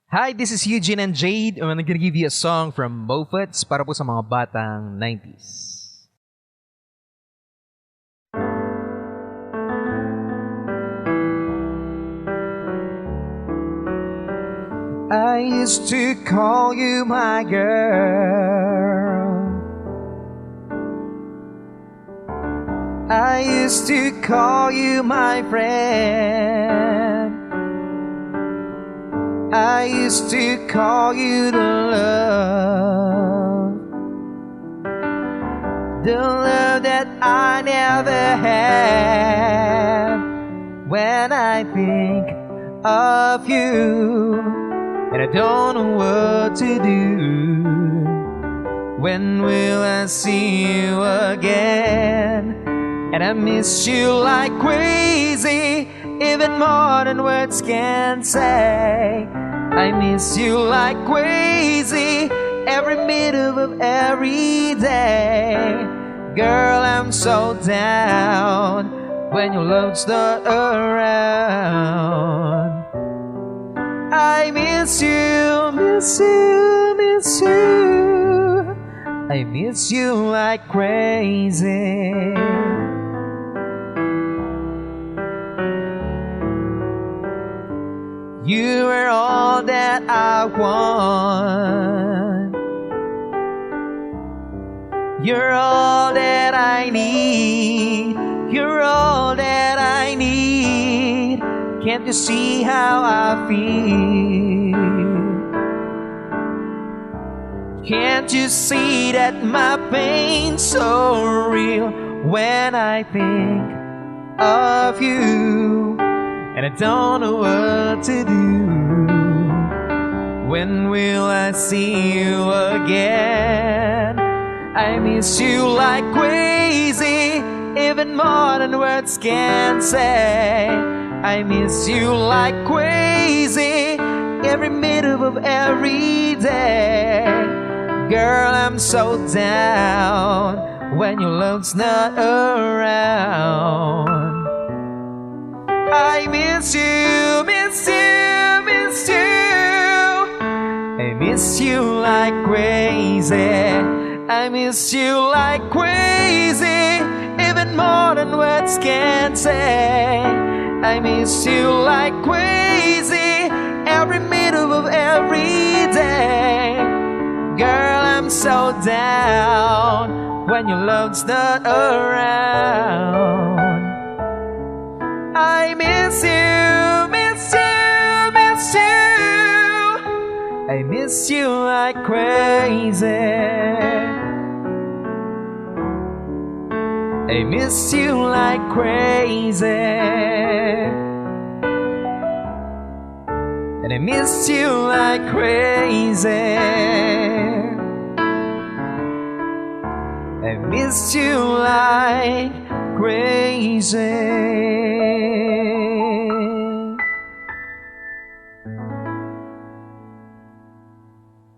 Hi, this is Eugene and Jade. I'm gonna give you a song from Moffats para po sa mga batang 90s. I used to call you my girl. I used to call you my friend. I used to call you the love that I never had. When I think of you, and I don't know what to do. When will I see you again? And I miss you like crazy, even more than words can say. I miss you like crazy, every minute of every day. Girl, I'm so down when your love's not around. I miss you, miss you, miss you. I miss you like crazy. You are all that I want. You're all that I need. You're all that I need. Can't you see how I feel? Can't you see that my pain's so real when I think of you? And I don't know what to do. When will I see you again? I miss you like crazy, even more than words can say. I miss you like crazy, every minute of every day. Girl, I'm so down when your love's not around. I miss you, miss you, miss you. I miss you like crazy. I miss you like crazy, even more than words can say. I miss you like crazy, every minute of every day. Girl, I'm so down when your love's not around. I miss you, miss you, miss you. I miss you like crazy. I miss you like crazy. And I miss you like crazy. I miss you like crazy.